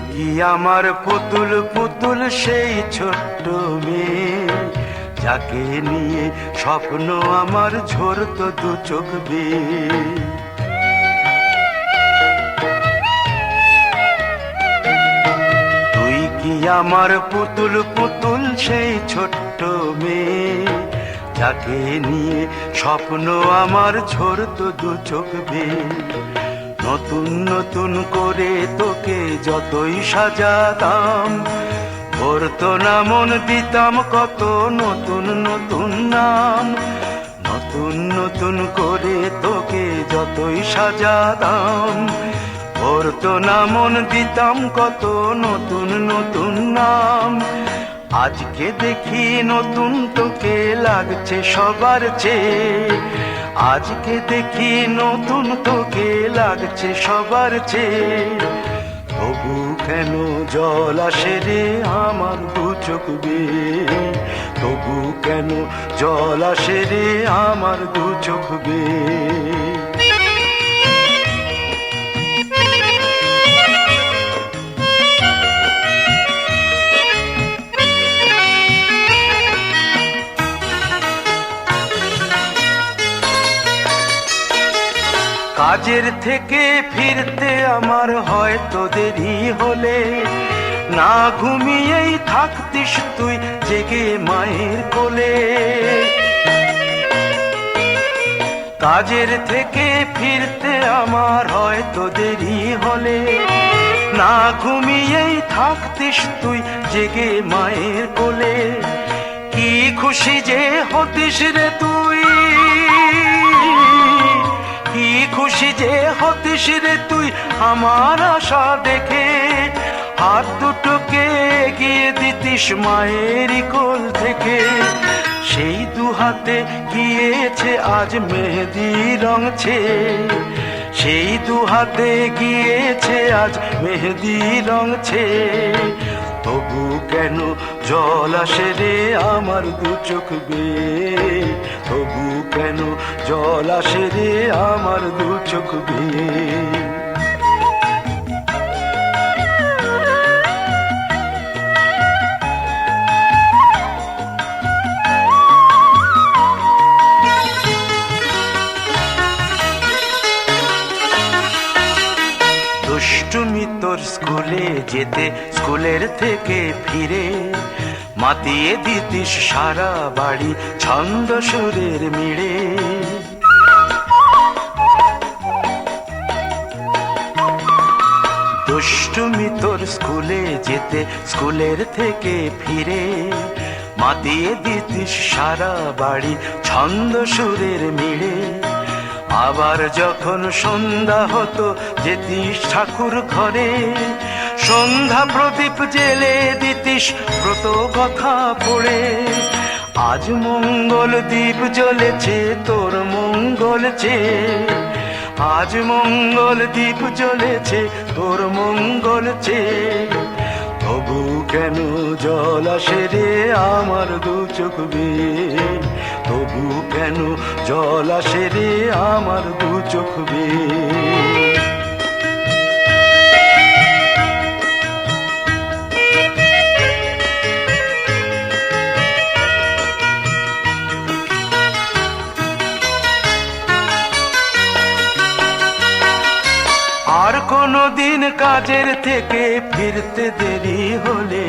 কি আমার পুতুল পুতুল সেই ছোট্ট মেয়ে, যাকে নিয়ে স্বপ্ন আমার ঝরতো দু চোখ বেয়ে। তুই কি আমার পুতুল পুতুল সেই ছোট্ট মেয়ে, যাকে নিয়ে স্বপ্ন আমার ঝরতো দু চোখ বেয়ে। নতুন নতুন করে তোকে যতই সাজাতাম, ভরতো না মন, দিতাম কত নতুন নতুন নাম। নতুন নতুন করে তোকে যতই সাজাতাম, ভরতো না মন, দিতাম কত নতুন নতুন নাম। আজকে দেখি নতুন তোকে লাগছে সবার চেয়ে, আজকে দেখি নতুন তোকে লাগছে সবার চেয়ে। তবু কেন জল আসে রে আমার দু চোখ বেয়ে, তবু কেন জল আসে রে আমার দু চোখ বেয়ে। কাজের থেকে ফিরতে আমার হয়তো দেরি হলে, না ঘুমিয়েই থাকতিস তুই জেগে মায়ের কোলে। কাজের থেকে ফিরতে আমার হয়তো দেরি হলে, না ঘুমিয়েই থাকতিস তুই জেগে মায়ের কোলে। কি খুশি যে হতিস রে তুই, কি খুশি যে হতিস রে তুই আমার আশা দেখে। হাত দুটোকে এগিয়ে দিতিস মায়েরই কোল থেকে, সেই দু হাতে গিয়েছে আজ মেহেদি রং ছেয়ে। সেই দু হাতে গিয়েছে আজ মেহেদি রং ছেয়ে। তবু কেন জল আসে রে আমার দু চোখ বেয়ে, তবু কেন জল আসে রে আমার দু চোখ বেয়ে। দুষ্টুমি তোর স্কুলে যেতে, স্কুলের থেকে ফিরে মাতিয়ে দিতিস সারা বাড়ি ছন্দ সুরের মিড়ে। দুষ্টুমি তোর স্কুলে যেতে, স্কুলের থেকে ফিরে মাতিয়ে দিতিস সারা বাড়ি ছন্দ সুরের মিড়ে। আবার যখন সন্ধ্যা হতো যেতিস ঠাকুর ঘরে, সন্ধ্যা প্রদীপ জেলে দিতিস ব্রত কথা পড়ে। আজ মঙ্গল দ্বীপ জ্বলেছে তোর মঙ্গল চেয়ে, আজ মঙ্গল দ্বীপ জ্বলেছে তোর মঙ্গল চেয়ে। তবু কেন জল আসে রে আমার দু চোখ বেয়ে, তবু কেন জল আসে রে আমার দু চোখ বেয়ে। আর কোনদিন কাজের থেকে ফিরতে দেরি হলে,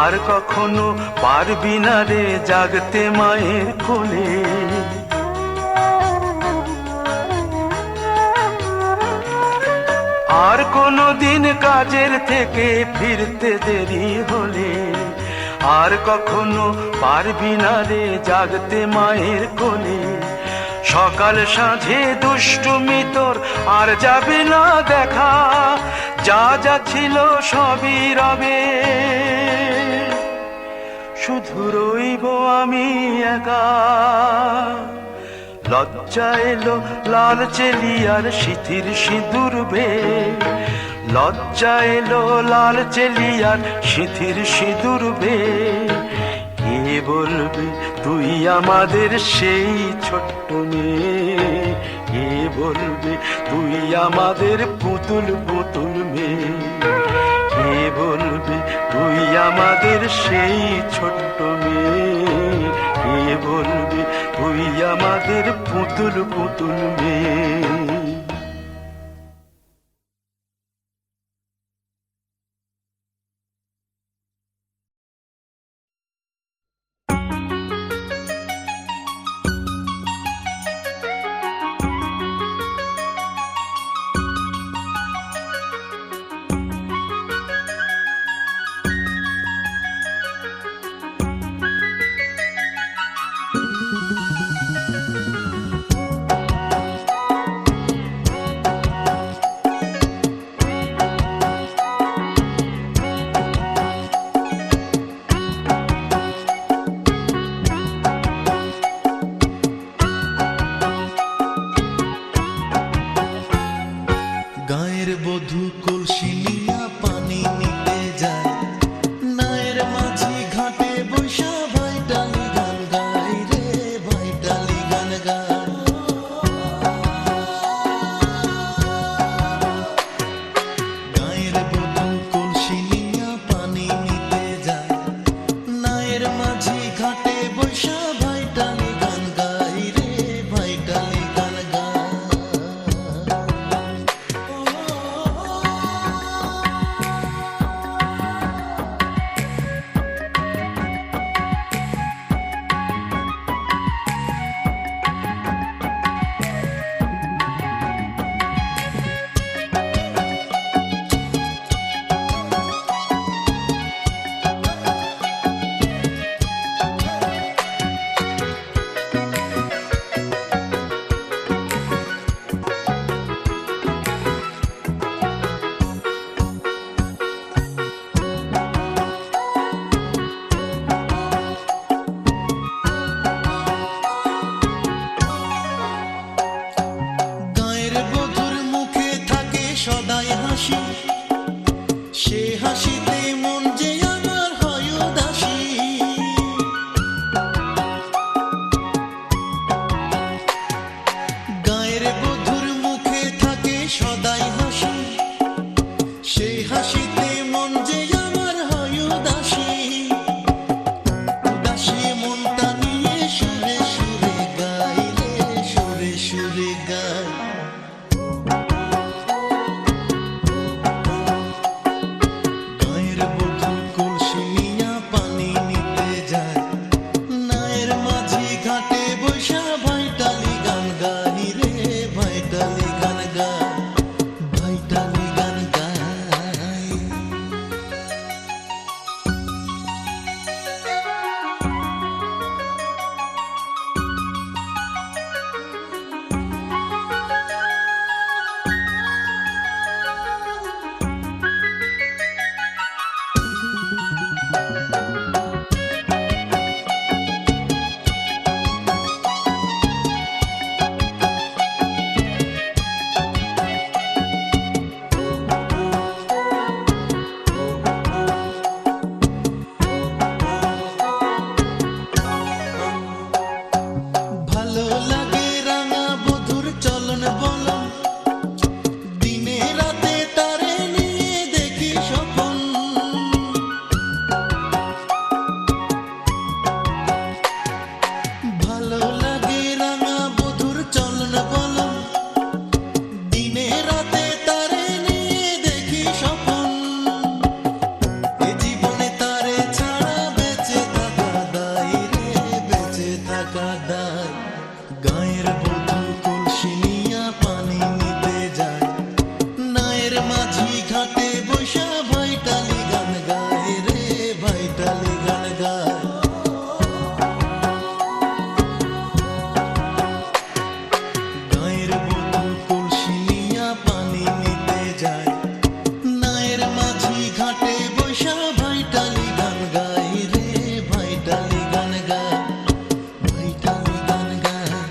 আর কখনো পারবি না রে জাগতে মায়ের কোলে। আর কোনদিন কাজের থেকে ফিরতে দেরি হলে, আর কখনো পারবি না রে জাগতে মায়ের কোলে। সকাল সাঁঝে দুষ্টুমি তোর আর যাবে না দেখা, যা যা ছিল সবই রবে। শুধু রইব আমি একা, লজ্জা এলো লাল চেলিয়ার সিথির সিঁদুর বেয়ে। লজ্জা এলো লাল চেলিয়ার সিথির সিঁদুর বেয়ে। কে বলবে তুই আমাদের সেই ছোট্ট মেয়ে, কে বলবে তুই আমাদের পুতুল পুতুল মেয়ে। বলবে তুই আমাদের সেই ছোট্ট মেয়ে? কে বলবে তুই আমাদের পুতুল পুতুল মেয়ে? গায়ের বধূ কলসি নিয়া পানি নিতে যায়, নায়ের মাঝি ঘাটে বৈশা ভাইটালি গান গায় রে, ভাইটালি গান গায়। গায়ের বধূ কলসি নিয়া পানি নিতে যায়, নায়ের মাঝি ঘাটে বৈশা ভাইটালি গান গায় রে, ভাইটালি গান গায়। সদাই হাসি, সে হাসিতে মন যে আমার হয় উদাসী। গায়ের বধূর মুখে থাকে সদাই হাসি, সে হাসিতে মন যে আমার হয় উদাসী। উদাসী মনটা নিয়ে সুরে সুরে গাই রে, সুরে সুরে গাই। গায়ের বধূ কলসি নিয়া পানি নিতে যায়, নায়ের মাঝি ঘাটে বৈশা ভাইটালি গান গায় রে, ভাইটালি গান গায়। গায়ের বধূ কলসি নিয়া পানি নিতে যায়, নায়ের মাঝি ঘাটে বৈশা ভাইটালি গান গায় রে, ভাইটালি গান গায়, ভাইটালি গান গায়।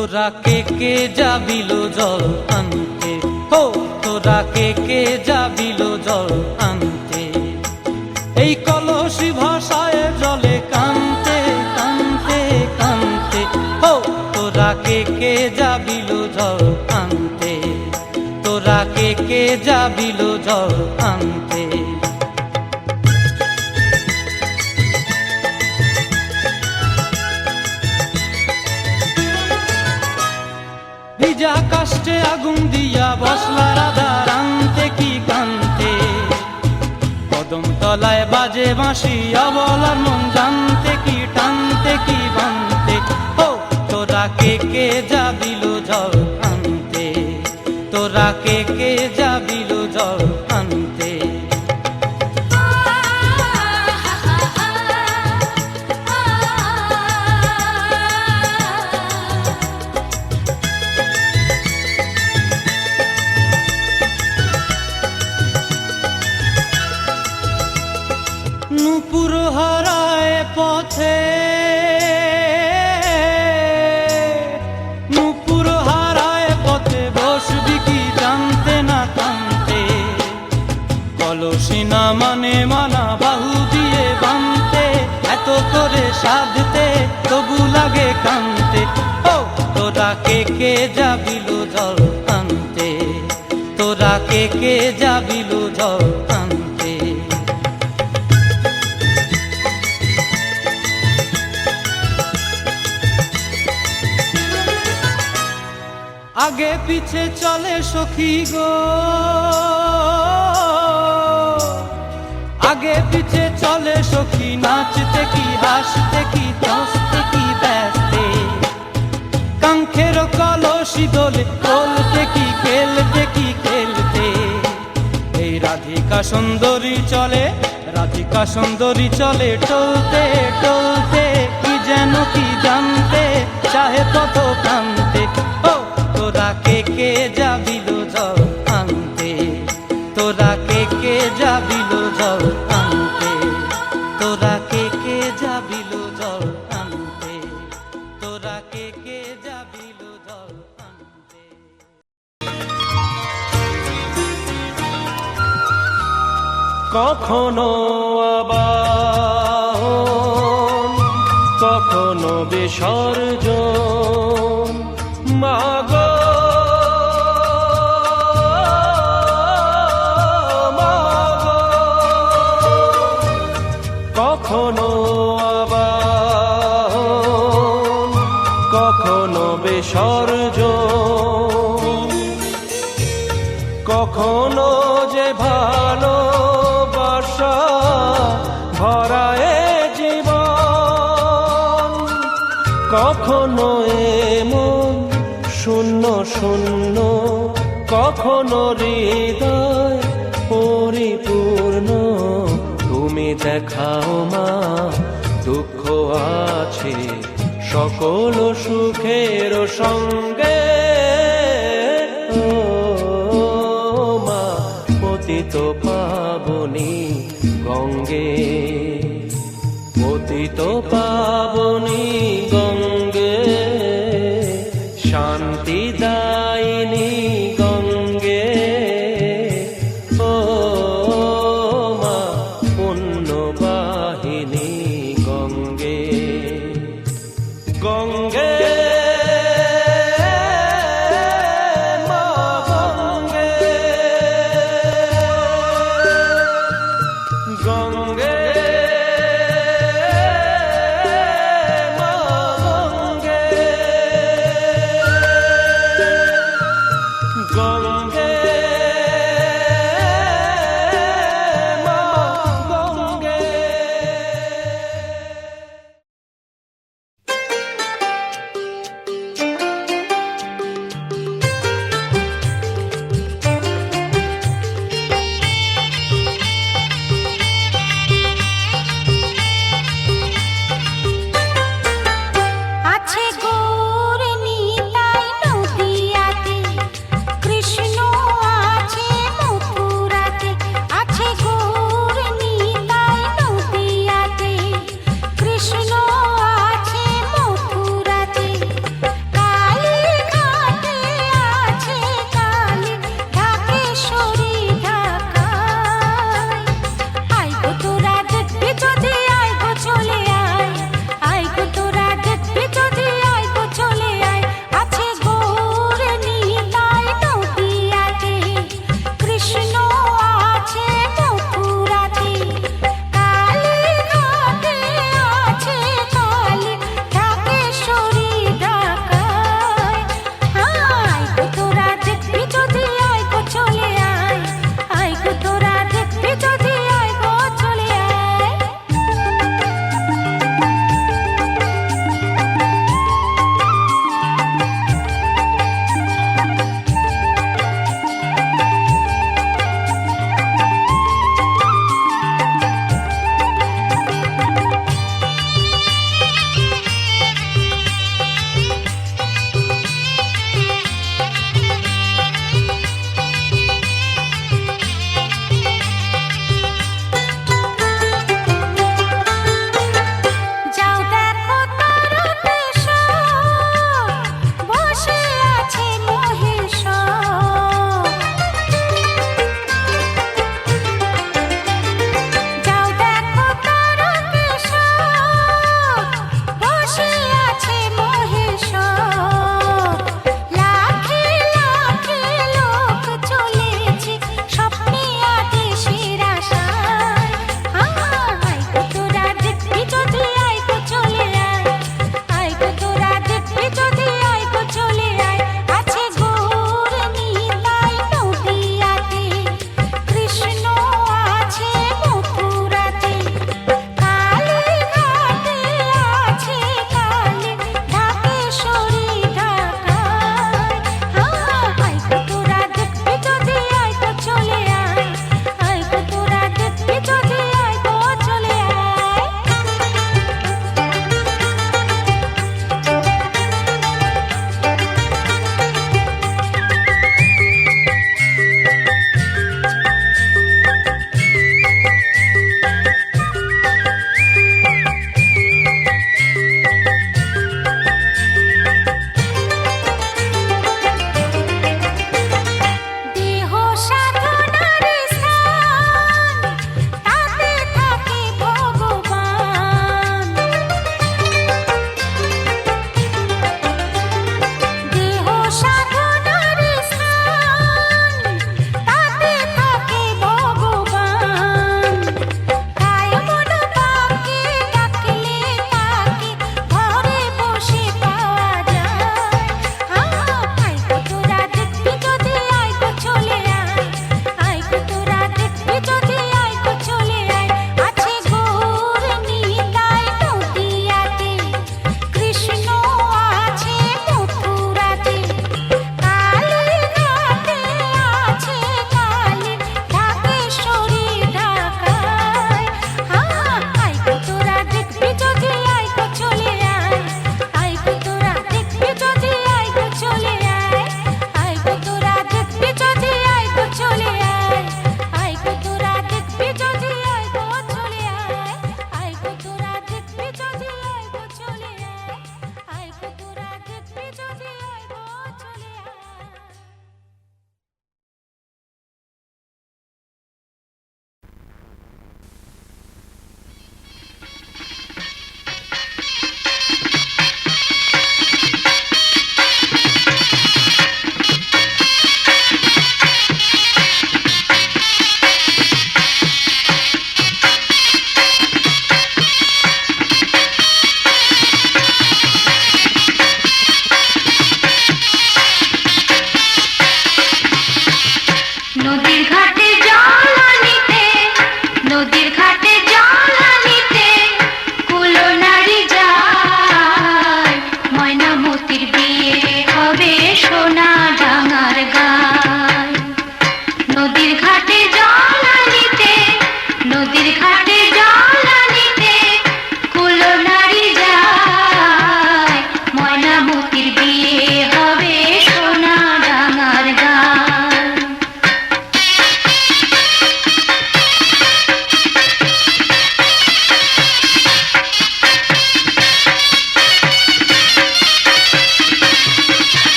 তোরা কে যাবিল জল আনতে, হো তোরা কে যাবিল জল আনতে, এই কলসি ভাষায় জলে কানতে কানতে কানতে, হো তোরা কে যাবিল জল আনতে, তোরা কে যাবিল জল আনতে। ভিজা কাষ্টে আগুন দিয়া বসলা রাধা রানতে কি কানতে, কদম তলায় বাজে বাঁশি অবলার মন জানতে কি টানতে কি বানতে, ও তোরা কে যাবিল জল আনতে, তোরা কে যাবিল জল আনতে। নূপুর হারায় পথে, নূপুর হারায় পথে বসবি কি জানতে না কানতে, কলসি না মানে মানা বাহু দিয়ে বানতে, এত করে সাধতে তবু লাগে কানতে, ও তোরা কে যাবিল জল আনতে, তোরা কে যাবিল জল আনতে। আগে পিছে চলে সখী গো, আগে পিছে চলে সখী, নাচতে কি হাসতে কি হাসতে কি ব্যস্তে, কাঙ্ক্ষের কলসি দোলে বলতে কি খেলতে কি খেলতে, এই রাধিকা সুন্দরী চলে, রাধিকা সুন্দরী চলে টলতে টলতে, কি যেন কি জানতে চাহে পথ কান্তে, ও তোরা কে যাবিল জল আনতে, তোরা কে যাবিল জল আনতে, তোরা কে যাবিল জল আনতে, তোরা কে যাবিল জল আনতে। কখনো আবাহন, কখনো বিসর্জন, মাগো মাগো, কখনো আবাহন, কখনো বিসর্জন, কখনো যে ভালোবাসা ভরায় জীবন, কখনো এমন শূন্য শূন্য, কখনো হৃদয় পরিপূর্ণ, তুমি দেখাও মা দুঃখ আছে সকল সুখের সঙ্গে, ও মা পতিত পাবনী গঙ্গে, পতিত পাবনী গঙ্গে, শান্তি দায়িনী গঙ্গে, ও মা পুণ্যবাহিনী গঙ্গে, গঙ্গে মা গঙ্গে, গঙ্গে মা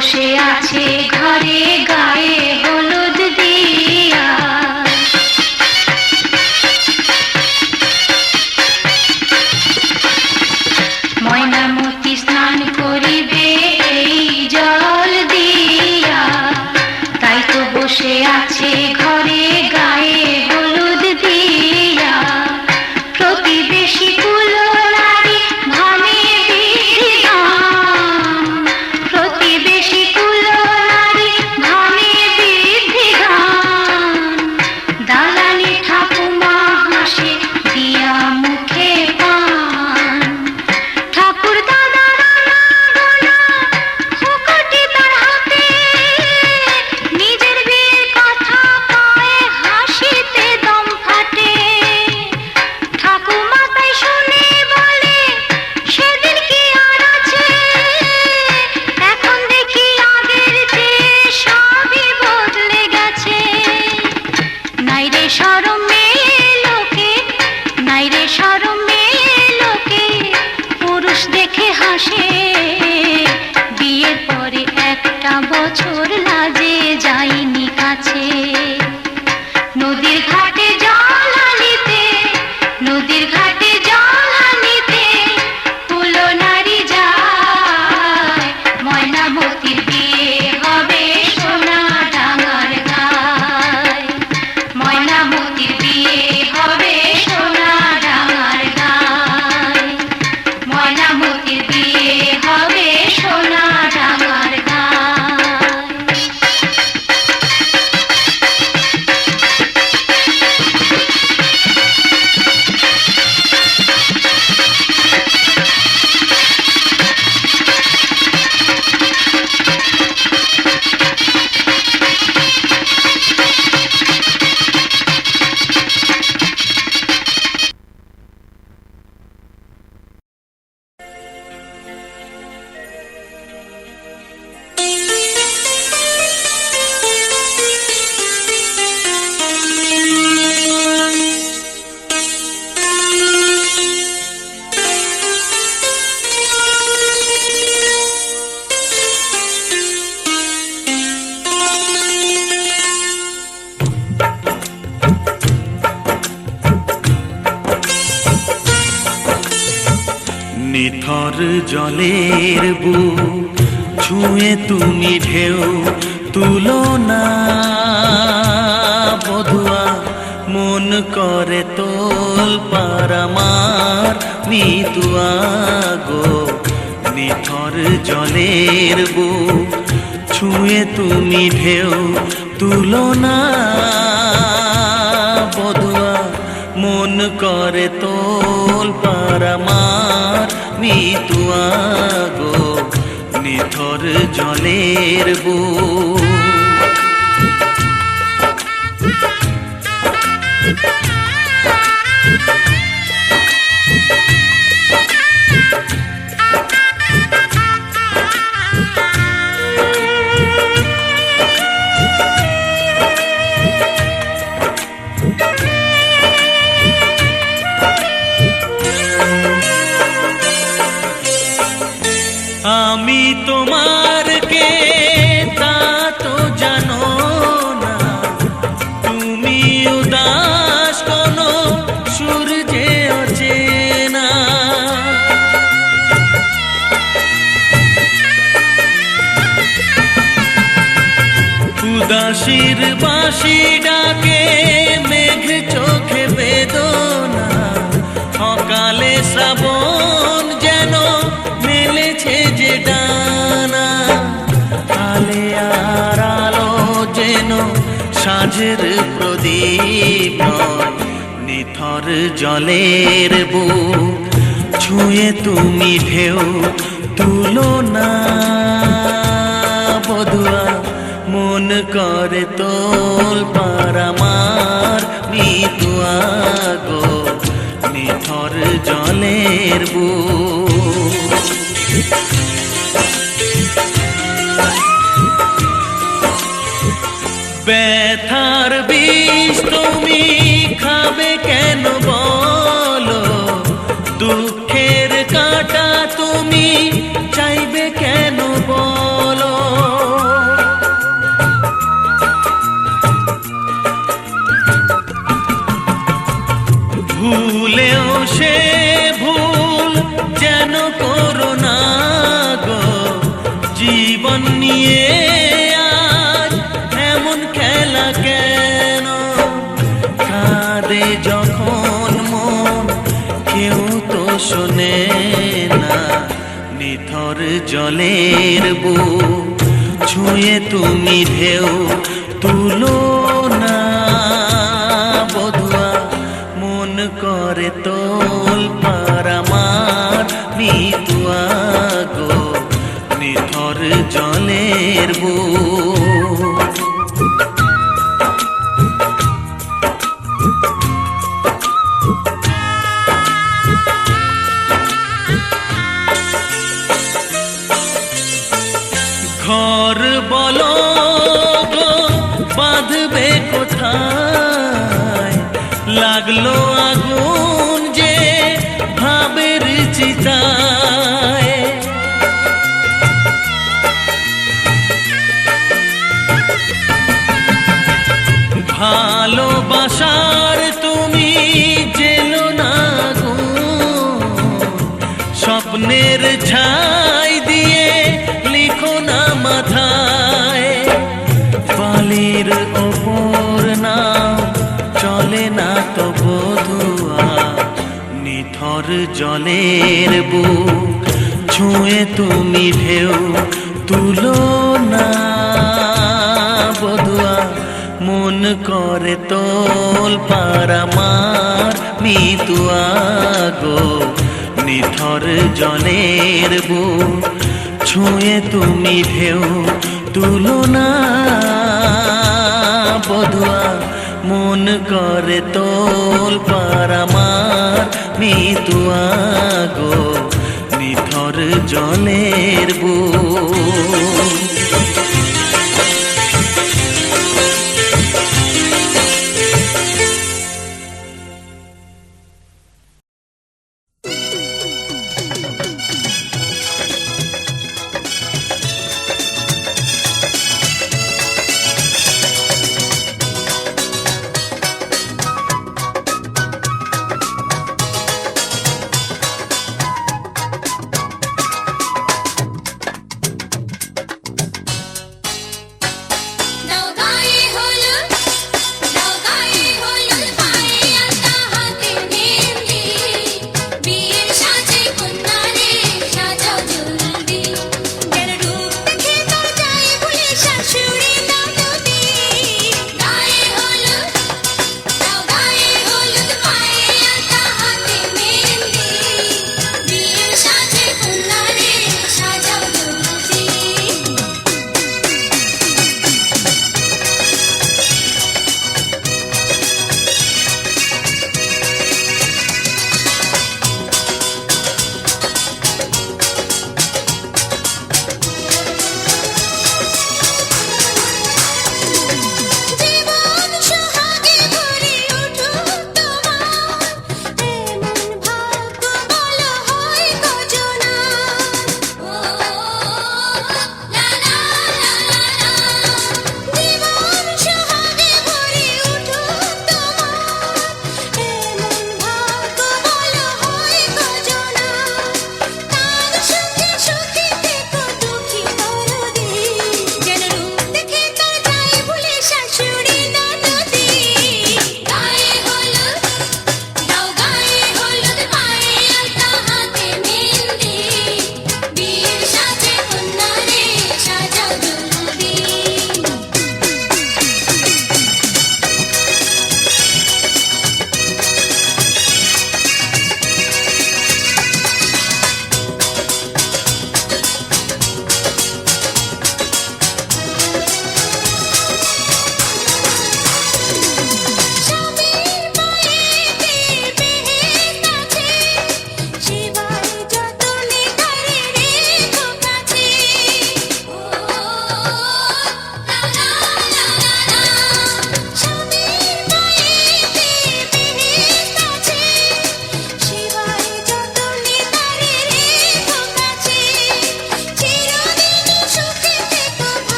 বসে আছে ঘরে গায়ে হলুদ দিয়া। ময়নামতি স্নান করিবে এই জল দিয়া, তাই তো বসে আছে ঘরে গায়ে হলুদ দিয়া। প্রতিবেশী কুলো নারী ভামে বিধিগান, প্রতিবেশী কুলো নারী ভামে বিধিগান। দালালি ঠাকুমা হাসে দিয়া মুখে পান, ঠাকুর দাদা রানা গোনা হুকটি তার হাতে, নিজের বিয়ের কথা কয়ে হাসিতে দম ফাটে। ঠাকুমা তাই শুনে বলে সেদিন কি আর আছে, এখন দেখি আগের চেয়ে সবই বদলে গেছে। নাই রে শরম মেয়ে লোকে, নাই রে শরম মেয়ে লোকে, পুরুষ দেখে হাসে। বিয়ের পরে একটা বছর লাজে যায়নি কাছে। নদীর ঘাটে জল আনিতে, নদীর ঘাটে জল আনিতে কুলো নারী যায়। ময়নামতির বিয়ে হবে সোনা ডাঙার গায়, ময়নামতির বিয়ে হবে সোনা ডাঙার গায়, ময়নামতির বিয়ে হবে সোনা ডাঙার গায়। নিথর জলের বুক ছুঁয়ে তুমি ঢেউ তুলো না বধুয়া, মন করে তোল পার আমার মিতুয়া গো। নিথর জলের বুক ছুঁয়ে তুমি ঢেউ তুলো না বধুয়া, মন করে তোল পার আমার মিতুয়া গো। নিথর জলের বুক আমি তোমার কে তা তো জানো না, তুমি উদাস কোনো সূর্যে অচেনা। উদাসীর বাঁশি ডাকে মেঘ চোখে বেদনা, অকালে শ্রাবণ যেন মেলেছে যে ডানা। আলে আর আলো যেন সাঁঝের প্রদীপ নয়, নিথর জলের বুক ছুঁয়ে তুমি ঢেউ তুলো না বধুয়া, মন করে তোল পার আমার মিতুয়া গো। নিথর জলের বুক ব্যথার বিষ তুমি খাবে কেন বলো, দুঃখের কাঁটা তুমি চাইবে কেন বলো। শোনে না নিথর জলের বুক ছুঁয়ে তুমি ঢেউ তুলো না বধুয়া মন করে তোল পার আমার মিতুয়া গো নিথর জলের বুক ঘর বলো গো বাঁধবে কোথায় লাগলো আগুন যে ভাবের চিতায় ভালোবাসার তুমি জেলো না গো স্বপ্নের ছাই দিয়ে লিখো না মাথায় বালির ওপর নাও চলে না তো বধুয়া নিথর জলের বুক ছুঁয়ে তুমি ঢেউ তুলো না বধুয়া মন করে তোল পার আমার মিতুয়া গো নিথর জলের বুক ছুঁয়ে তুমি ঢেউ তুলো না বধুয়া মন করে তোল পার আমার মিতুয়া গো নিথর জলের বুক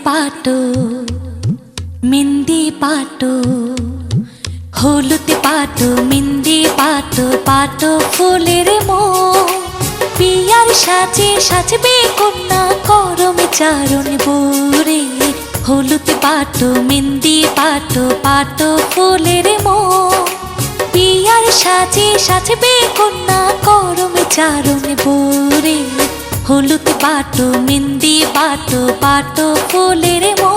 পাটো মেহেন্দি পাটো হলুদ পাটো মেহেন্দি পাটো পাটো ফুলের মো পিয়ার সাজে সাজবে কন্যা করমে চারণ বোরে হলুদ পাটো মেহেন্দি পাটো পাটো ফুলের মো পিয়ার সাজে সাজবে কন্যা করমে চারণ বোরে হলুদ পাটো মেহেন্দি পাটো পাটো ফুলের মো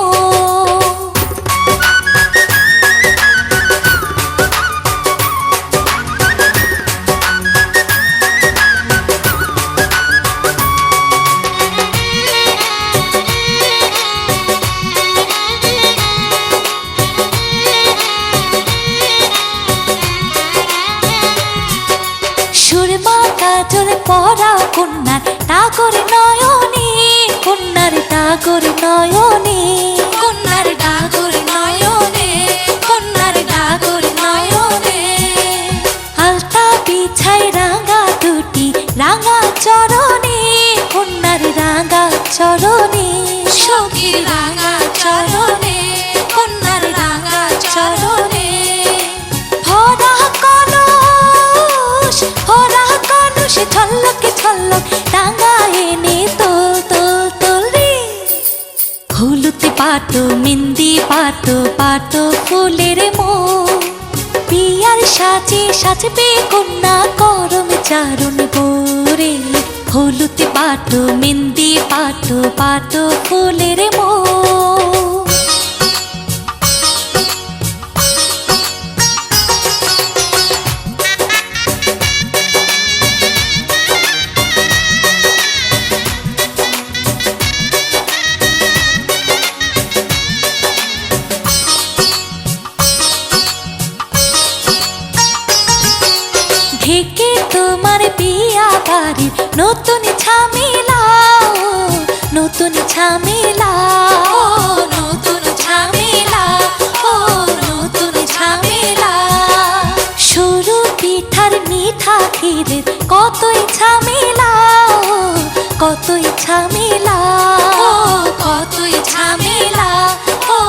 সুরমা কাজল পরা কন্যার টাগর নয়নে কন্যার টাগর নয়নে কন্যার টাগর নয়নে কন্যার টাগর নয়নে আলতা বিছাই রাঙা দুটি রাঙা চরণে কন্যার রাঙা চরণে সখীর রাঙা চরণে কন্যার রাঙা চরণে ভরা কলস ভরা কলস ঝলক ঝলক টাঙা এনে তোল তোল তোল রে হলুদ পাটো মেহেন্দি পাটো পাটো ফুলের মো পিয়ার সাজে সাজবে কন্যা করম চারণ বোরে হলুদ পাটো মেহেন্দি পাটো পাটো ফুলের মো ঢেকে তোমার বিয়া বাড়ির নতুন ঝামেলা নতুন ঝামেলা নতুন ঝামেলা ও নতুন ঝামেলা সরু পিঠার মিঠা ক্ষীরের কতই ঝামেলা কতই ঝামেলা কতই ঝামেলা ও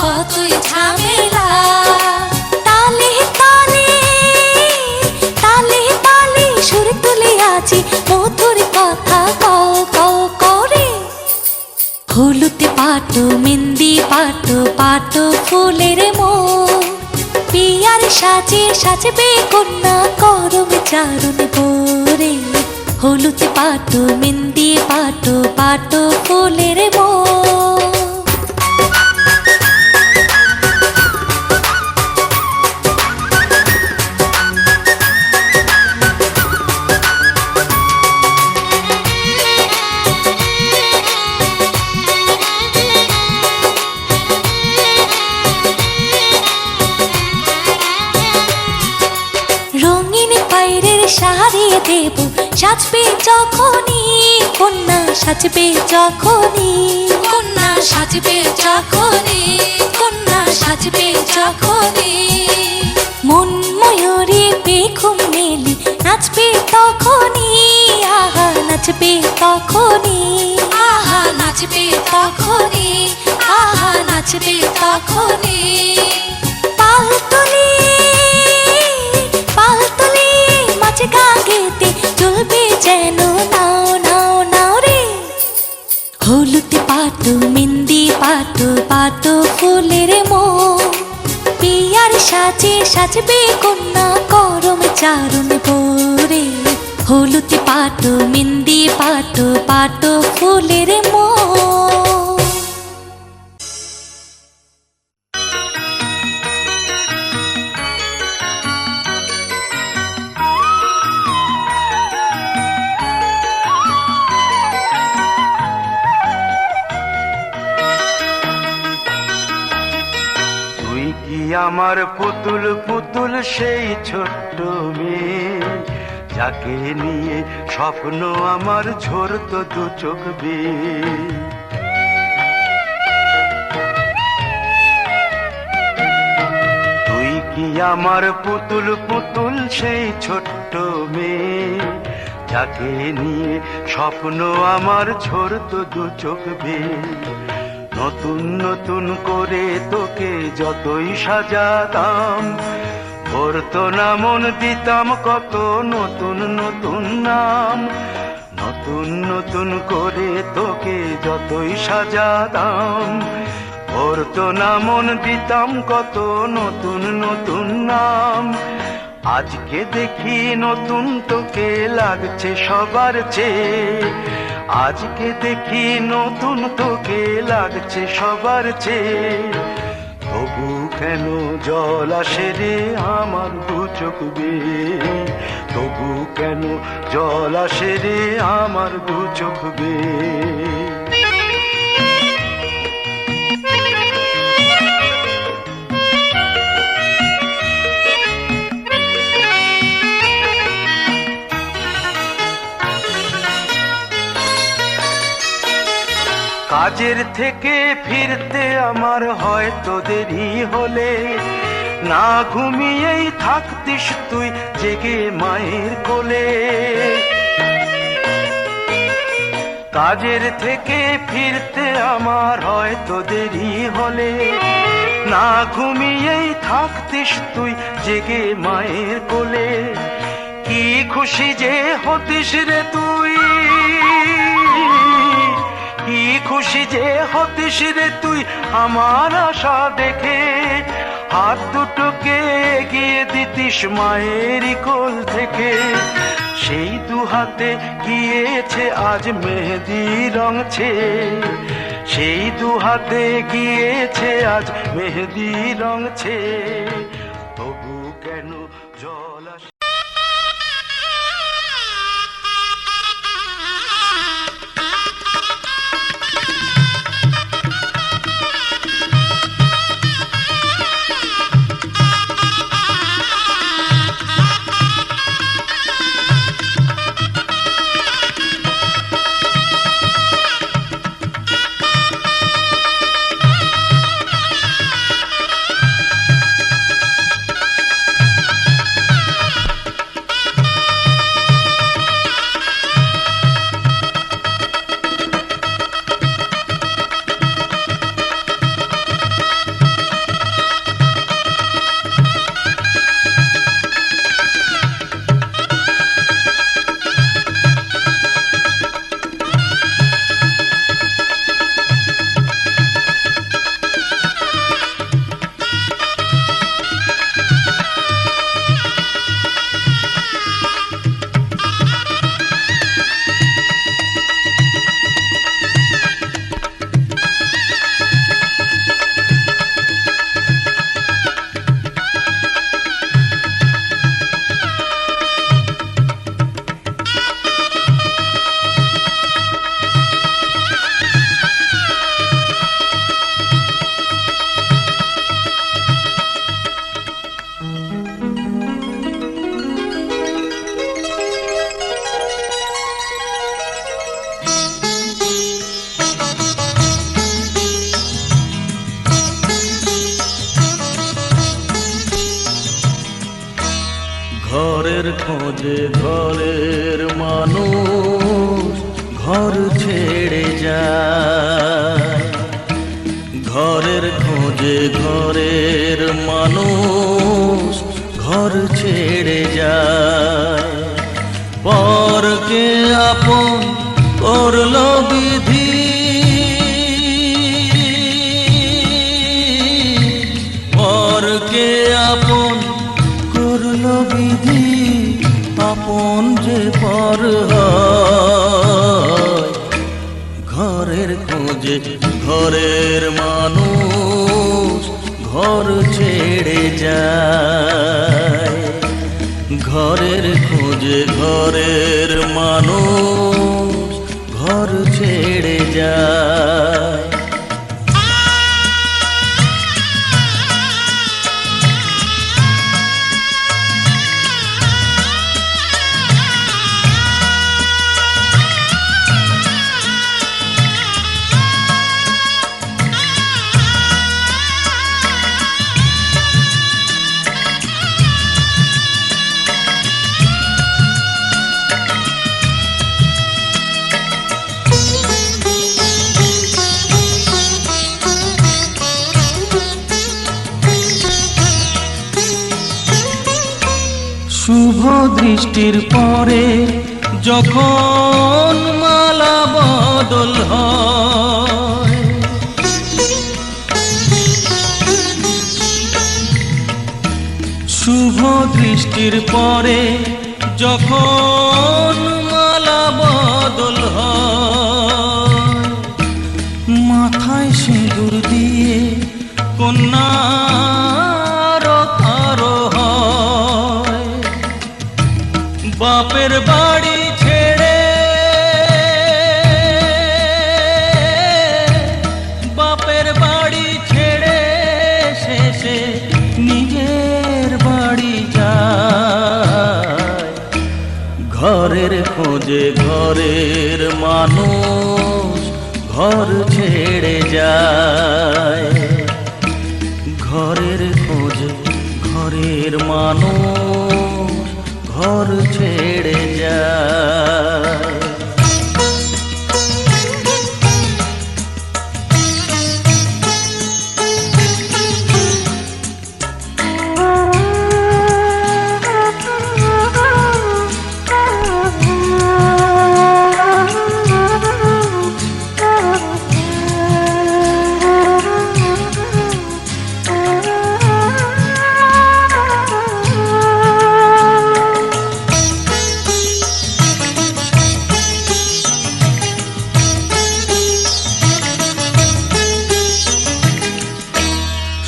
কতই ঝামেলা তালে তালে তালে তালে সুর তুলে আছি মধুর কথা কও কও করে হলুদ পাটো মেহেন্দি পাটো পাটো ফুলের মো পিয়ার সাজে সাজবে কন্যা করম চারণ বোরে হলুদ পাটো মেহেন্দি পাটো পাটো ফুলের মো রঙিন পায়রের শাড়ি দেব সাজবে যখনই কন্যা সাজবে যখনই কন্যা সাজবে যখনই কন্যা সাজবে যখনই মন ময়ূরী বেঘুম মেলি নাচবে তখনই আহা নাচবে তখনই আহা নাচবে তখনই আহা নাচবে তখনই পাল তুলি পালতলি মাছ গাঙ্গেতে চলবে যেন নাও নাও নাও রে হলুদ পাটো মেহেন্দি পাটো পাটো ফুলের মো পিয়ার সাজে সাজবে কন্যা করম চারণ বোরে হলুদ পাটো মেহেন্দি পাটো পাটো ফুলের মো আমার পুতুল পুতুল সেই ছোট্ট মেয়ে যাকে নিয়ে স্বপ্ন আমার ঝরতো দু চোখ বেয়ে তুই কি আমার পুতুল পুতুল সেই ছোট্ট মেয়ে যাকে নিয়ে স্বপ্ন আমার ঝরতো দু চোখ বেয়ে নতুন নতুন করে তোকে যতই সাজাতাম, ভরতো না মন, দিতাম কত নতুন নতুন নাম। নতুন নতুন করে তোকে যতই সাজাতাম, ভরতো না মন, দিতাম কত নতুন নতুন নাম। আজকে দেখি নতুন তোকে লাগছে সবার চেয়ে, আজকে দেখি নতুন তোকে লাগছে সবার চেয়ে। তবু কেন জল আসে রে আমার দু চোখ বেয়ে, তবু কেন জল আসে রে আমার দু চোখ বেয়ে। কাজের থেকে ফিরতে আমার হয়তো দেরি হলে, না ঘুমিয়েই থাকতিস তুই জেগে মায়ের কোলে। কাজের থেকে ফিরতে আমার হয়তো দেরি হলে, না ঘুমিয়েই থাকতিস তুই জেগে মায়ের কোলে। কি খুশি যে হতিস রে তুই, কি খুশি যে হতিস রে তুই আমার আশা দেখে। হাত দুটোকে এগিয়ে দিতিস মায়েরই কোল থেকে, সেই দু হাতে গিয়েছে আজ মেহেদি রং ছেয়ে, সেই দু হাতে গিয়েছে আজ মেহেদি রং ছেয়ে। তবু কেন জল আসে। ঘরের খোঁজে ঘরের মানুষ ঘর ছেড়ে যায়, ঘরের খোঁজে ঘরের মানুষ ঘর ছেড়ে যায়। পরকে আপন করলো বিধি, পরকে আপন করলো বিধি, আপন যে পর হয়। ঘরের খোঁজে ঘরের মানুষ ঘর ছেড়ে যায়, ঘরের খোঁজে ঘরের মানুষ ঘর ছেড়ে যায়। দৃষ্টির পরে যখন মালা বদল হয়, শুভ দৃষ্টির পরে যখন মালা বদল হয়, মাথায় সিঁদুর দিয়ে কন্যার কারো হয়, বাপের বাড়ি ছেড়ে, বাপের বাড়ি ছেড়ে শেষে নিজের বাড়ি যায়, ঘরের খোঁজে ঘরের মানুষ ঘর ছেড়ে যায়, ঘরের খোঁজে ঘরের মানুষ ঘর ছেড়ে যায়।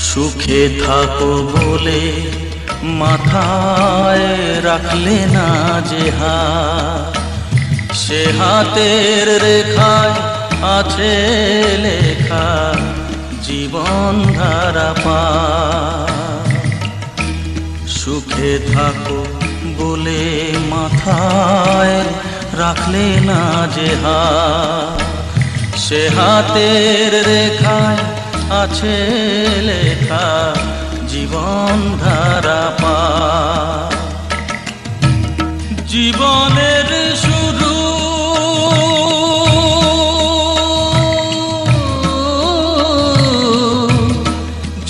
সুখে থাকো বলে মাথায় রাখলে না যে হাত, সে হাতের রেখায় আছে লেখা জীবন ধারা পার। সুখে থাকো বলে মাথায় রাখলে না যে হাত, সে হাতের রেখায় আছে লেখা জীবন ধারা পার। জীবনের শুরু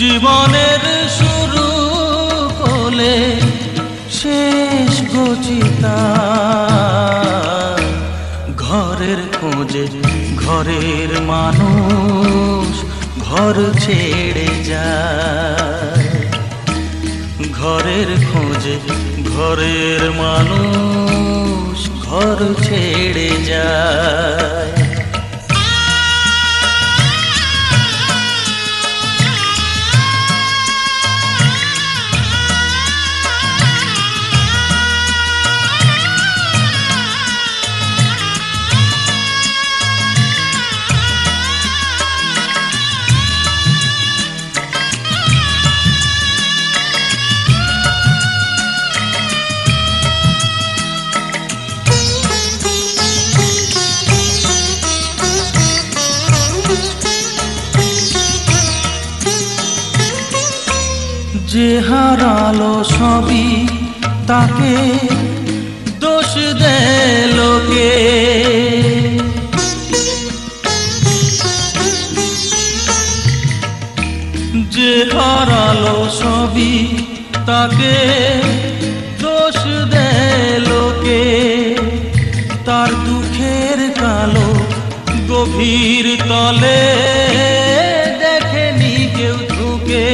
জীবনের শুরু কোলে শেষ গচিতা, ঘরের খোঁজে ঘরের মানুষ ঘর ছেড়ে যায়, ঘরের খোঁজে ঘরের মানুষ ঘর ছেড়ে যায়। যে হারালো সবই তাকে দোষ দেয় লোকে, যে হারালো সবই তাকে দোষ দেয় লোকে, তার দুঃখের কালো গভীর তলে দেখেনি কেউ ঝুঁকে,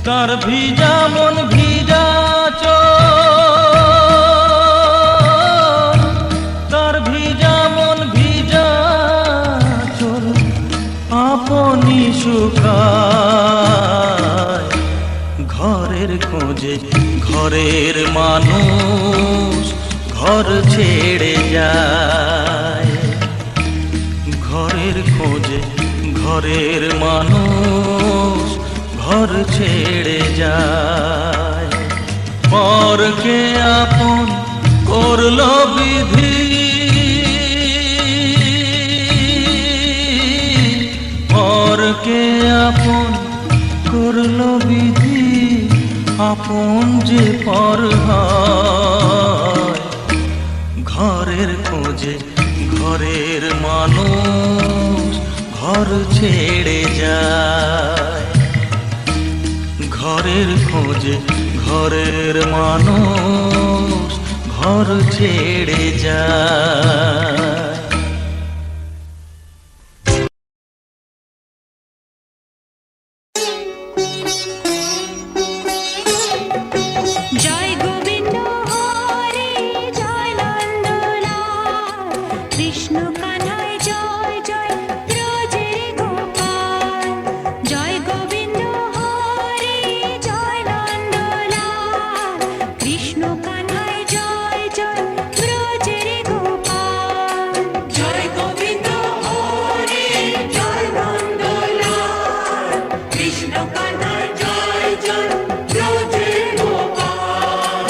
তার ভিজা মন ভিজা চোখ, তার ভিজা মন ভিজা চোখ আপনি শুকায়, ঘরের খোঁজে ঘরের মানুষ ঘর ছেড়ে যায়, ঘরের খোঁজে ঘরের মানুষ ঘর ছেড়ে যায়। পরকে আপন করলো বিধি, পরকে আপন করলো বিধি, আপন যে পর হয়, ঘরের খোঁজে ঘরের মানুষ ঘর ছেড়ে যায়, ঘরের খোঁজে ঘরের মানুষ ঘর ছেড়ে যায়। জয় গোবিন্দ হরে জয় নন্দলাল কৃষ্ণ কানায় জয় জয় ব্রজের গোপাল জয় গোবিন্দ হরে জয় নন্দলাল কৃষ্ণ কানায় জয় জয় ব্রজের গোপাল জয় গোবিন্দ হরে জয় নন্দলাল কৃষ্ণ কানায় জয় জয় ব্রজের গোপাল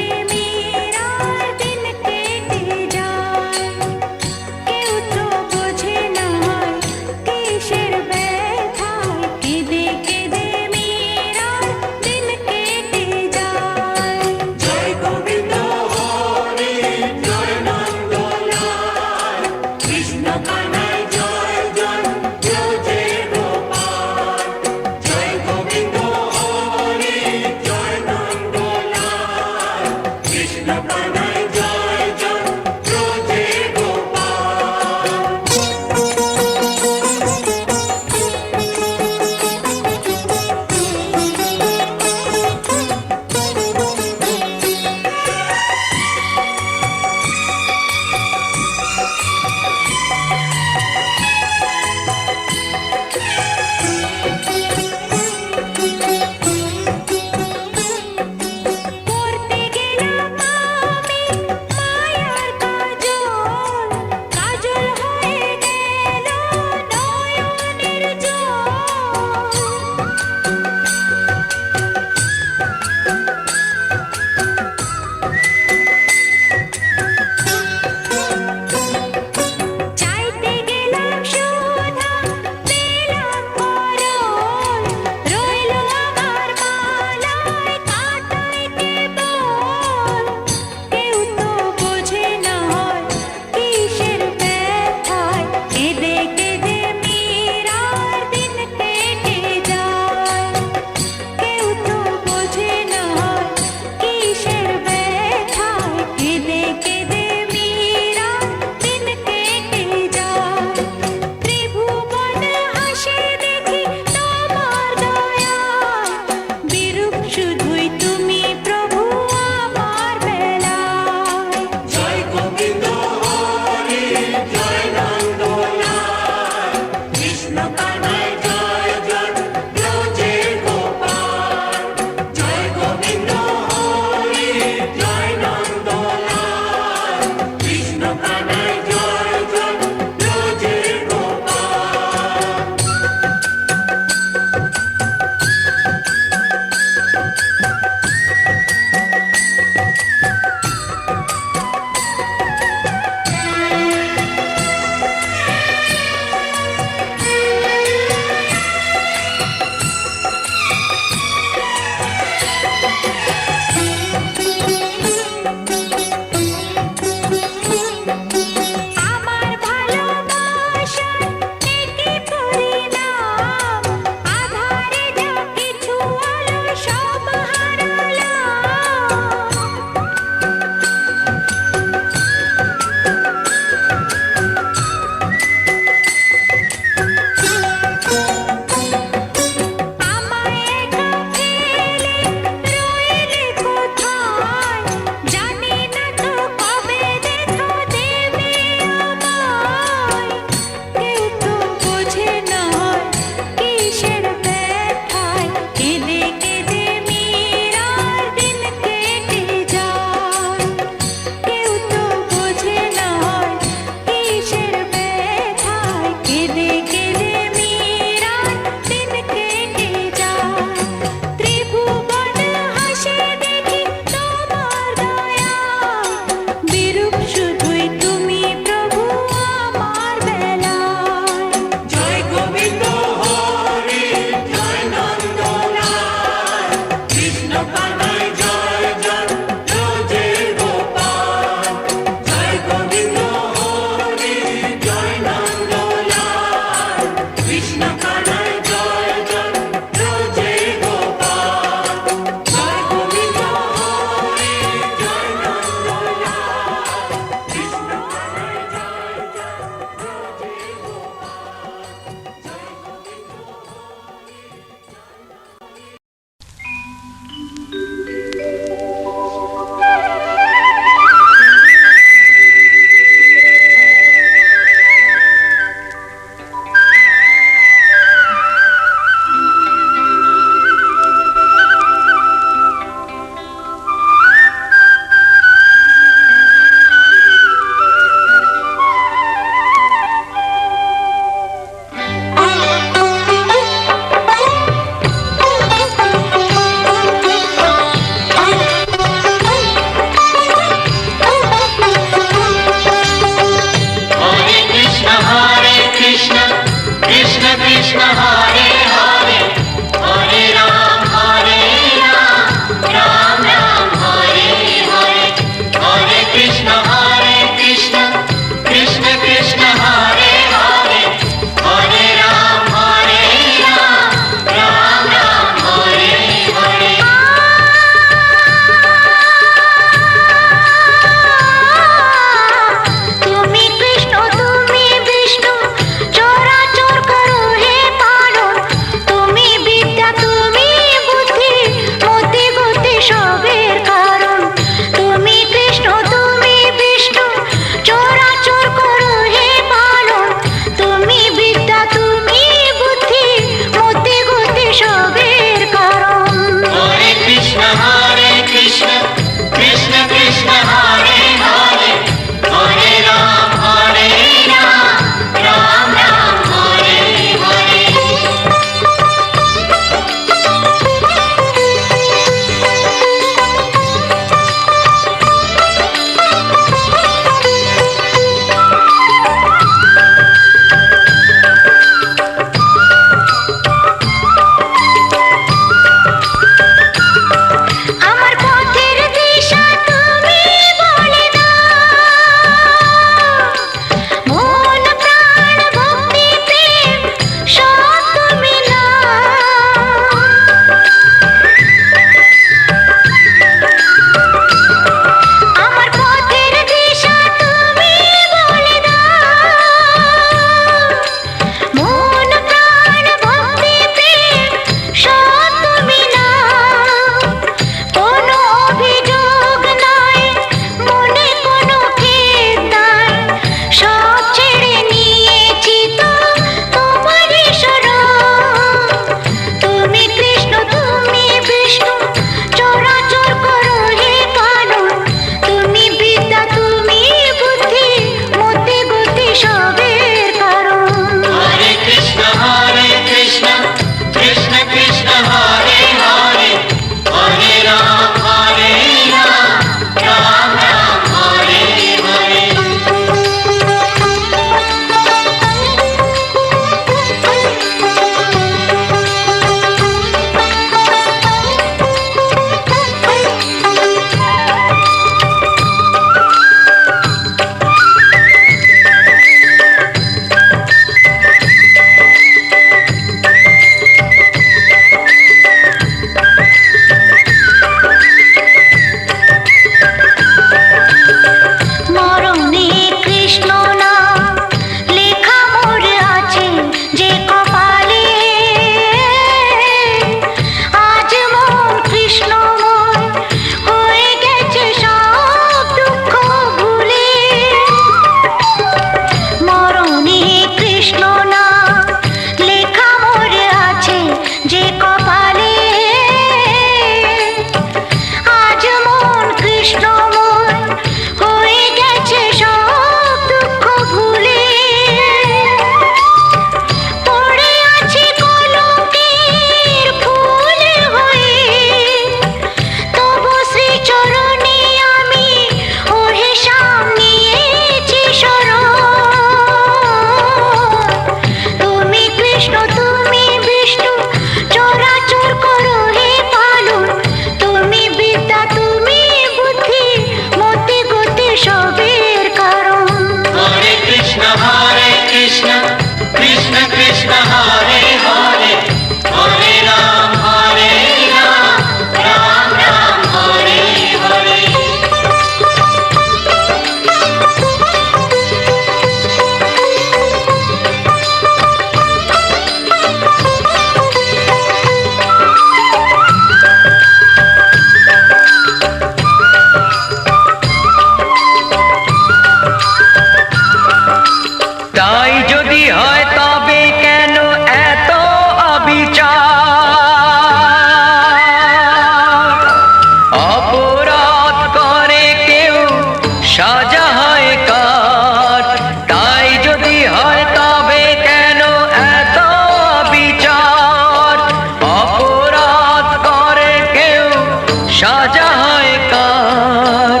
হয় কার?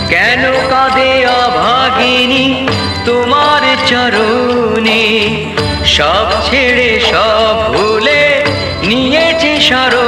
কেন কাঁদে অভাগিনী তোমার চরণে? সব ছেড়ে সব ভুলে নিয়েছে শরণ।